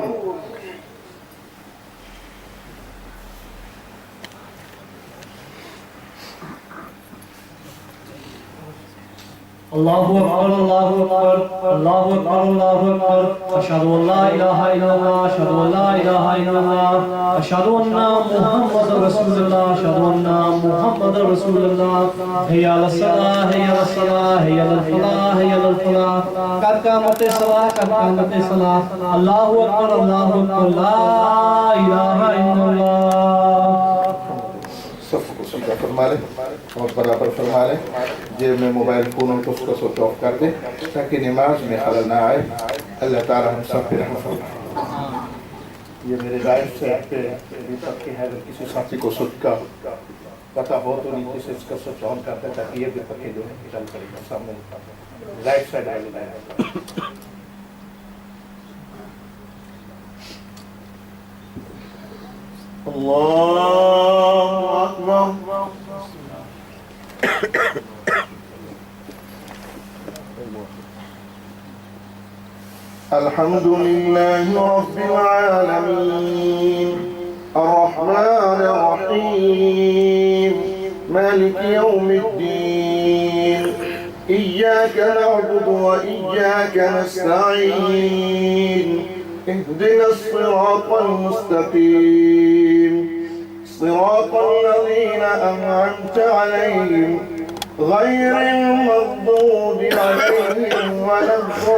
الله أكبر الله أكبر الله أكبر الله أكبر. أشهد أن لا إله إلا الله أشهد أن لا إله إلا الله أشهد أن محمد رسول الله أشهد أن محمد رسول الله. هيا على الصلاة هيا على الصلاة هيا على الفلاح هيا على الفلاح. قد قامت الصلاة قد قامت الصلاة. الله أكبر الله أكبر لا إله إلا الله. صف کو سیدھا فرما لیں اور برابر فرما لیں. جیب میں موبائل فون ہو تو اس کو سوئچ آف کر دیں تاکہ نماز میں خلل نہ آئے. اللہ تعالی ہم سب پہ رحم فرمائے. یہ میرے رائٹ سائڈ پہ سب کے ہے. اگر کسی ساتھی کو سوچ کا پتا ہو تو نیچے سے اس کا سوئچ آن کرتے ہیں تاکہ یہ بھی پکے جو ہے چل پڑے گا. سامنے رائٹ سائڈ والے لائن. الله أكبر. الحمد لله رب العالمين الرحمن الرحيم مالك يوم الدين إياك نعبد وإياك نستعين اهدنا الصراط المستقيم صراط الذين أنعمت عليهم غير المغضوب عليهم ولا الضالين.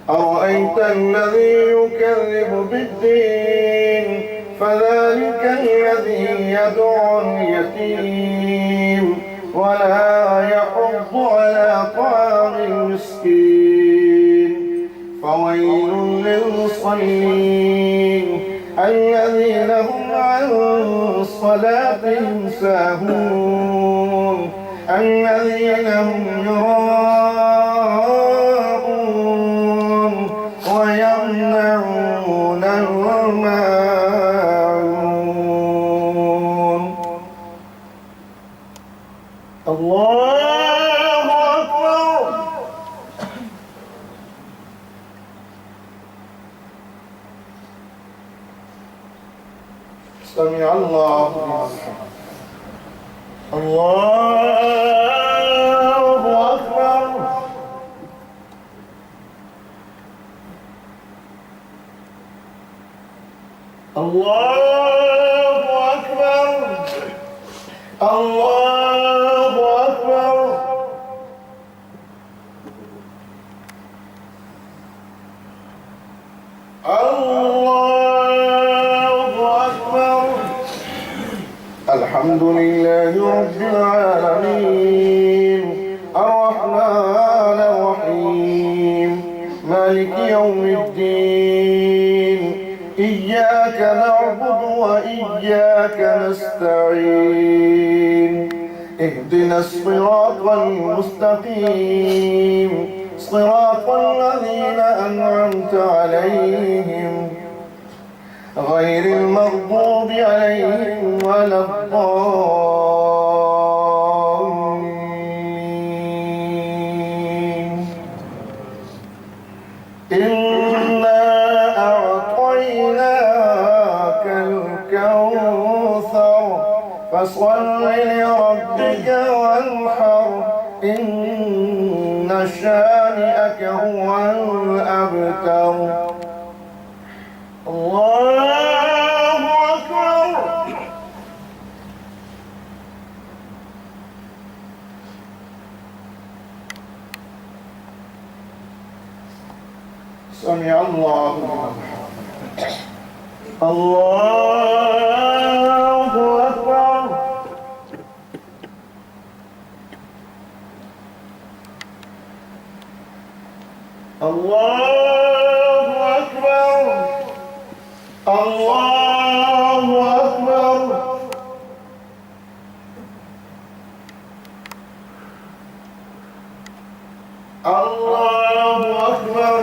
أرأيت الذي يكذب بالدين فذلك الذي يدعو اليتيم ولا يحض على طعام المسكين. فويل للمصلين الذين هم عن صلاتهم ساهون الذين هم يراءون ويمنعون الماعون. الله أكبر. سمع الله لمن حمده. الله أكبر. الله أكبر. الله أكبر. الله أكبر. الحمد لله رب العالمين الرحمن الرحيم مالك يوم الدين إياك نعبد وإياك نستعين اهدنا الصراط المستقيم صراط الذين أنعمت عليهم غير المغضوب عليهم ولا الضالين. إنا أعطيناك الكوثر فصل لربك وانحر إن شانئك هو الأبتر. الله أكبر. سمع الله لمن حمده. الله أكبر. الله أكبر. الله أكبر. الله أكبر.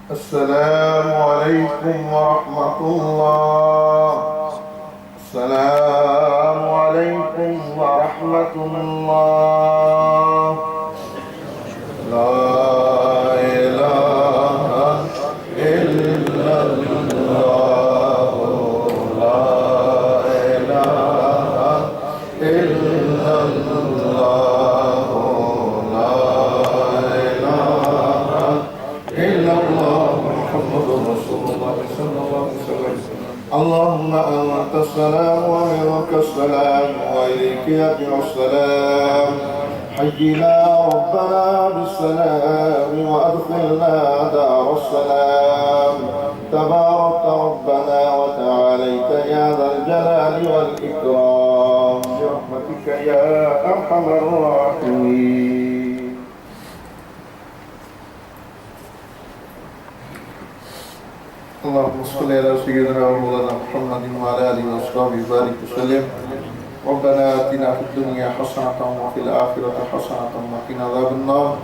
السلام عليكم ورحمة الله. السلام عليكم ورحمة الله. لا إله إلا الله. لا إله إلا الله. لا إله إلا الله محمد رسول الله صلى الله عليه وسلم. اللهم أنت السلام ومنك السلام وإليك يرجع السلام. حينا ربنا بالسلام وأدخلنا دار السلام. تبارك ربنا وتعاليت يا ذا الجلال والإكرام برحمتك برحمتك يا أرحم الراحمين. اللهم صل على سيدنا ومولانا محمد وعلى آله وصحبه وبارك وسلم. ربنا آتنا في الدنيا حسنة وفي الآخرة حسنة وقنا عذاب النار.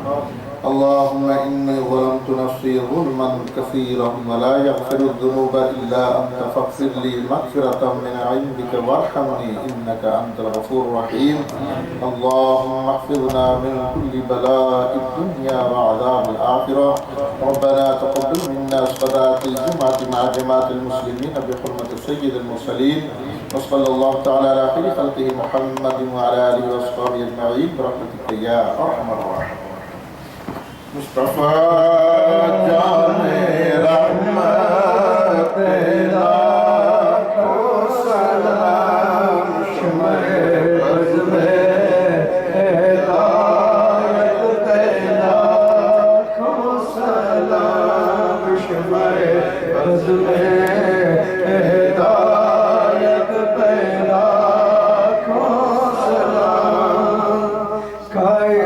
اللهم إني ظلمت نفسي ظلما كثيرا ولا يغفر الذنوب إلا أنت فاغفر لي مغفرة من عندك وارحمني إنك أنت الغفور الرحيم. اللهم احفظنا من كل بلاء الدنيا وعذاب الآخرة. ربنا تقبل منا صلاة الجمعة مع جماعة المسلمين بحرمة سيد المرسلين وصلى الله تعالى على خير خلقه محمد وعلى آله وصحبه أجمعين برحمتك يا أرحم الراحمين. مصطفى جان رحمت لاکھوں سلام شمع بز میں ہدایت لاکھوں سلام شمع بز میں ہدایت لاکھوں سلام کائے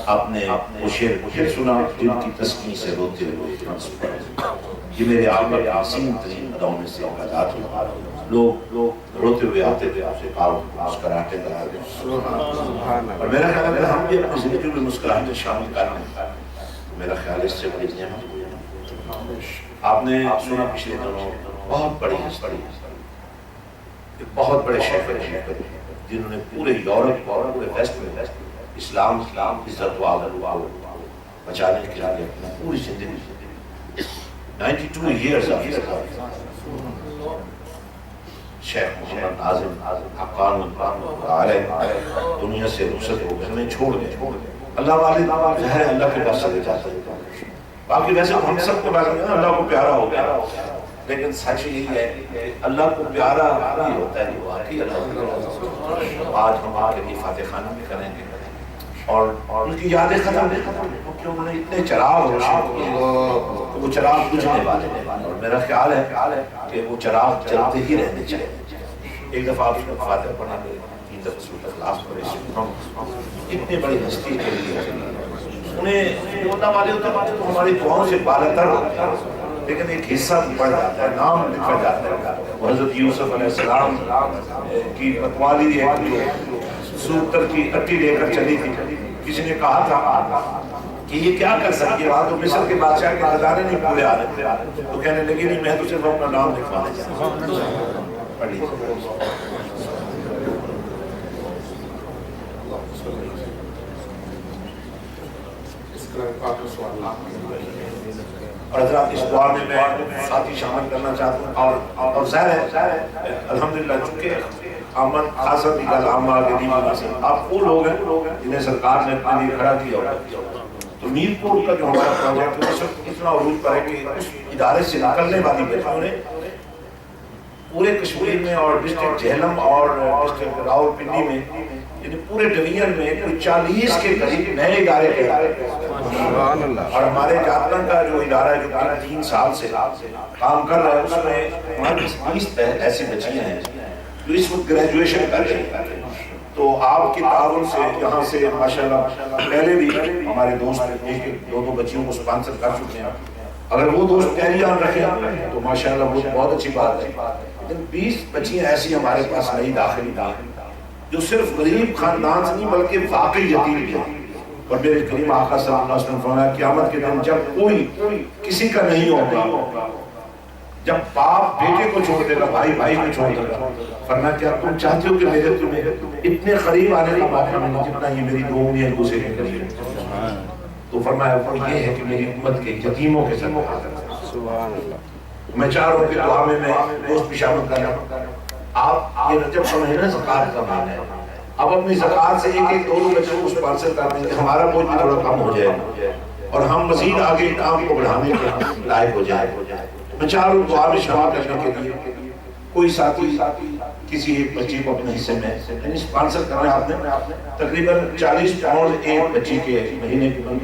آپ نے وہ شعر پھر سنا دل کی تسکین سے روتے ہوئے ہنس پڑے. یہ میرے آقا کے حسین ترین اداؤں میں سے ایک ادا تھی. لوگ روتے ہوئے آتے تھے آپ سے کار مسکراہٹیں کراتے تھے. اور میرا خیال ہے ہم بھی اپنی زندگی میں مسکراہٹیں شامل کرنے میرا خیال اس سے بڑی نعمت ہوئی. آپ نے سنا پچھلے دنوں بہت بڑی بہت بڑے شیخ جنہوں نے پورے یورپ اور پورے ویسٹ میں اسلام عزت و آبرو بچانے کے لیے اپنی پوری زندگی 92 years شیخ محمد ناظم حقان علیہ دنیا سے رخصت ہو گئے, ہمیں چھوڑ گئے. اللہ والے ظاہر اللہ کے پاس چلے جاتے ہیں. باقی ویسے ہم سب کو اللہ کو پیارا ہو گیا, لیکن سچ یہی ہے اللہ کو پیارا نہیں ہوتا ہے جو واقعی اللہ کو. آج ہم آ کے فاتح خانہ میں کریں گے اور ان کی یادیں ختم کیونکہ انہوں نے اتنے چراغ روشن کیے وہ چراغ بجھنے والے ہیں. اور میرا خیال ہے کہ وہ چراغ چلتے ہی رہنے چاہیے. ایک دفعہ آپ فاتح پڑھا گئے, 3 دفعہ سورۃ اخلاص پڑھے. اتنے بڑی ہستی کے لیے انہیں اللہ والے ہوتے ہیں تو ہماری دعاؤں سے بالاتر ہوتے ہیں, لیکن ایک حصہ پڑ جاتا ہے، نام لکھا جاتا ہے. حضرت یوسف علیہ السلام کی بتوالی سوتر کی اٹی لے کر چلی تھی. کسی نے کہا تھا کہ یہ کیا کر سکتی ہے، وہاں تو مصر کے بادشاہ کے خزانے نہیں پورے آ رہے. تو کہنے لگی نہیں، میں تو صرف اپنا نام لکھوانے چاہتا ہوں. اور حضرات اس دعا میں ساتھی شامل کرنا چاہتا ہوں. اور ظاہر ہے الحمدللہ چونکہ آمد خاصا بھی گل عامہ آگے نہیں بنا سکتا. آپ وہ لوگ ہیں جنہیں سرکار نے اپنے لیے کھڑا کیا ہوگا. تو میر پور کا جو ہمارا پروجیکٹ ہے اس وقت اتنا عروج پر ہے کہ اس ادارے سے نکلنے والی بچوں نے پورے کشمیر میں اور ڈسٹرکٹ جہلم اور ڈسٹرکٹ راولپنڈی میں یعنی پورے ڈویژن میں کوئی 40 کے قریب نئے ادارے کے اور ہمارے جاترن کا جو ادارہ ہے جو 3 سال سے کام کر رہا ہے اس میں 20 ایسی بچیاں ہیں جو اس وقت گریجویشن کر رہی ہیں. تو آپ کے تعاون سے یہاں سے ماشاءاللہ پہلے بھی ہمارے دوست 1-2 بچیوں کو سپانسر کر چکے ہیں. اگر وہ دوست کیری آن رکھیں تو ماشاءاللہ وہ بہت اچھی بات ہے. لیکن 20 بچیاں ایسی ہمارے پاس نئی داخل جو صرف غریب خاندان سے نہیں بلکہ واقعی یتیم ہیں. اور میرے کریم آقا صلی اللہ علیہ وسلم فرمایا قیامت کے دن جب کوئی کسی کا نہیں ہوگا، جب باپ بیٹے کو چھوڑ دے گا، بھائی بھائی کو چھوڑ دے گا، فرمایا کیا تم چاہتے ہو کہ میرے تمہیں اتنے قریب آنے کا موقع ملے جتنا یہ میری 2 انگلیاں دوسرے کے قریب ہے. تو فرمایا وہ یہ ہے کہ میری امت کے یتیموں کے ساتھ سبحان اللہ. میں چاہ رہا ہوں کہ دعا میں دوست بھی شامل کرنا. آپ یہ رجب کا مہینہ زکوٰۃ کا مہینہ ہے. اب اپنی زکوٰۃ سے 1-2 بچوں کو سپانسر کر دیں گے، ہمارا بوجھ بھی تھوڑا کم ہو جائے اور ہم مزید آگے کام کو بڑھانے کے لائق ہو جائے. میں چاہ رہا ہوں دعا میں شامل کرنے کے لیے کوئی ساتھی کسی ایک بچی کو اپنے حصے میں یعنی سپانسر کرنا. آپ نے تقریباً 40 پاؤنڈ ایک بچی کے مہینے کے بن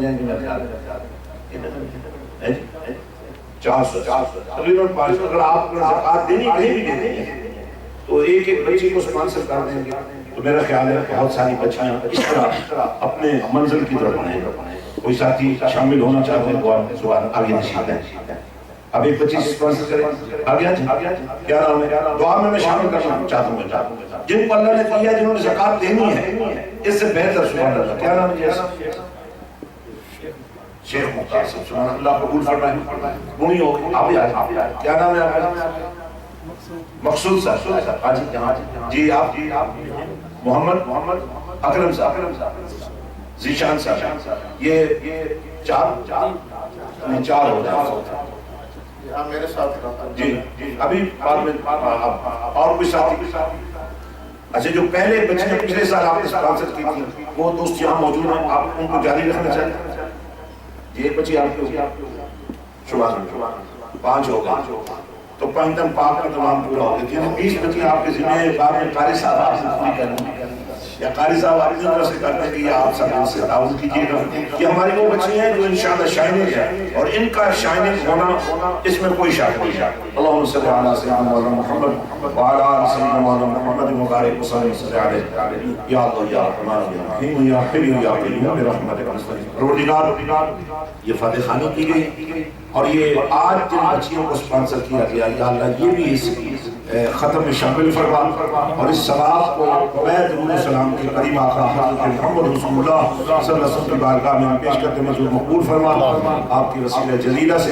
جائیں گے. میں خیال ہے 400 تقریباً 500. اگر آپ زکوٰۃ دینی کہیں بھی دیتے ہیں تو ایک بچی کو سپانسر کر دیں گے تو میرا خیال ہے بہت ساری بچیاں اس طرح اپنے منزل کی طرف بڑھیں. کوئی ساتھی شامل ہونا چاہتے ہیں دعا میں سبحان آگے نشید ہے. اب ایک بچی سپانسر کریں آگے کیا نام ہے دعا میں شامل کرنا چاہتا ہوں. جن کو اللہ نے کیا جنہوں نے زکوٰۃ دینی ہے اس سے بہتر سبحان اللہ. کیا نام ہے؟ شیخ مختار صاحب سبحان اللہ قبول فرمائے. بنی ہو آپ کیا نام ہے آپ کا؟ مقصود صاحب. جی آپ محمد اکرم صاحب، ذیشان صاحب. یہ 4 ہو جائے میرے ساتھ. جی ابھی بعد میں اور کوئی ساتھی. اچھا جو پہلے بچے پچھلے سال آپ نے سپانسر کی تھی وہ دوست یہاں موجود ہیں، آپ ان کو جاری رکھنا چاہتے ہیں. ایک بچی آپ کو شبان 5 ہوگا تو 5 دن پاک کا تمام پورا ہو گیا. 20 بچی آپ کے ذمہ ہے. بعد میں قاری صاحب آپ سے پوری کریں یا قاری صاحب آپ کی طرف سے کرتے ہیں کہ آپ سب ان سے تعاون کیجیے گا. یہ ہماری وہ بچی ہیں جو انشاءاللہ شائننگ ہے اور ان کا شائننگ ہونا اس میں کوئی شک نہیں ہے. اللہم صلی علی سیدنا محمد وعلی آل سیدنا محمد مبارک وسلم صلی علیہ یا اللہ یا رحمان یا رحیم یا حی یا قیوم برحمتک نستغیث. پروردگار یہ فاتح خانی کی گئی اور یہ آج جن بچیوں کو سپانسر کیا گیا یا اللہ یہ بھی اس ختم میں شامل فرما اور اس ثواب کو بغیر درود و سلام کے کریم آقا حضرت محمد رسول اللہ صلی اللہ علیہ وسلم کی بارگاہ میں پیش کرتے مجھول مقبول فرما. آپ کی وسیلہ جلیلہ سے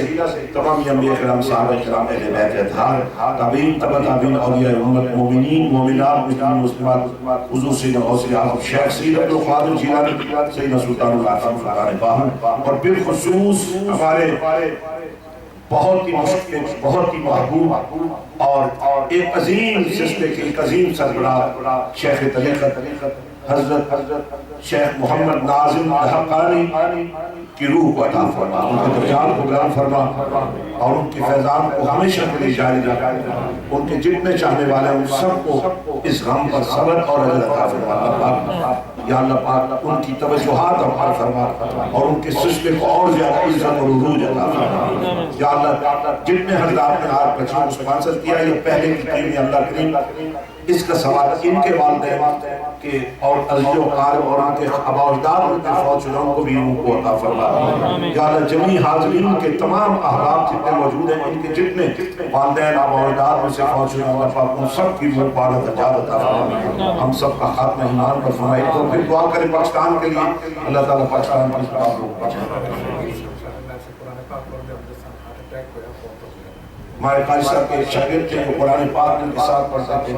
تمام انبیاء کرام صحابہ کرام اہل بیت اطہار تابعین تبع تابعین اولیاء امت مومنین مومنات مسلمین مسلمات حضور سیدنا غوث اعظم شیخ سید عبد القادر جیلانی سیدنا سلطان العارفین فرقان باہر اور بالخصوص ہمارے بہت ہی مشکل بہت ہی محبوب اور ایک عظیم سلسلے کے ایک عظیم سربراہ شیخ طریقت حضرت شیخ محمد ناظم حقانی کی روح کو عطا فرما، ان کے درجات کو بلند فرما اور ان کے فیضان کو ہمیشہ کے لیے جاری رکھا. ان کے جتنے چاہنے والے ہیں ان سب کو اس غم پر صبر اور اجر عطا فرما. یا اللہ پاک ان کی توجہات ہمارا فرما اور ان کے سلسلے کو اور زیادہ عزت اور عروج عطا فرما. یا اللہ جتنے حضرات نے آج بچوں کو سپانسر کیا یہ پہلے کی ٹیم اللہ کریم اس کا سوال ان کے والدین کے اور ازواج و اقارب اور ان کے آباء و اجداد ان کے فوت شدہ ان کو بھی ان کو عطا فرما یا اللہ جمیع حاضرین کے تمام احباب جتنے موجود ہیں ان کے جتنے والدین آباء و اجداد میں سے فوت شدہ اللہ پاک ان سب کی مبارک اجازت عطا فرما ہم سب کا خاتمہ ایمان پر فرمائے تو پھر دعا کریں پاکستان کے لیے اللہ تعالیٰ پاکستان کی بات کو بچائے ہمارے قاری صاحب کے شاگرد تھے وہ قرآن پاک ان کے ساتھ پڑھتے تھے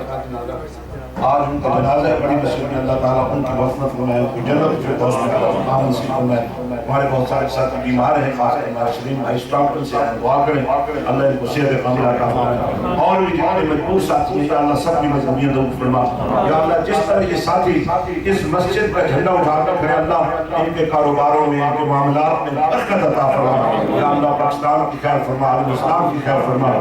آج ان کا جنازہ ہے بڑی نصیب میں اللہ تعالیٰ ان کی وفنت فرمائے ان کو جنت فردوس میں آمین نصیب فرمائے ہمارے بہت سارے ساتھی بیمار ہیں خاص کر ہمارے سلیم بھائی اسٹامپٹن سے آئے دعا کریں اللہ ان کو صحت کاملہ عطا فرمائے اور بھی جتنے مجبور ساتھی ہیں یا اللہ سب کی مذہبیت دو فرما یا اللہ جس طرح یہ ساتھی اس مسجد کا جھنڈا اٹھا کر پھر اللہ ان کے کاروباروں میں ان کے معاملات میں برکت عطا فرما یا اللہ پاکستان کی خیر فرما عالم اسلام کی خیر فرما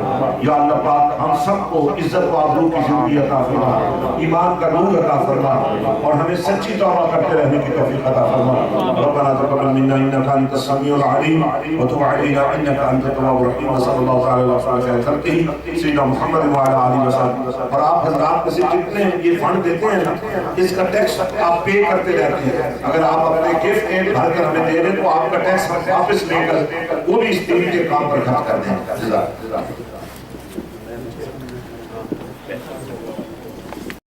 یا اللہ پاک ہم سب کو عزت و آبرو کی زندگی عطا فرما ایمان کا نور عطا فرما اور ہمیں سچی توبہ کرتے رہنے کی توفیق عطا فرما ربنا تقبل منا انك انت السميع العليم وتب علينا انك انت التواب الرحيم وصلى الله تعالى على خير خلقه سيدنا محمد وعلى اله وصحبه اور آپ حضرات میں سے جتنے یہ فنڈ دیتے ہیں نا اس کا ٹیکس آپ پے کرتے رہتے ہیں اگر آپ اپنے گفٹ ایڈ بھر کر ہمیں دے دیں تو آپ کا ٹیکس واپس لے کر وہ بھی اس دین کے کام پر خرچ کر دیں جزاک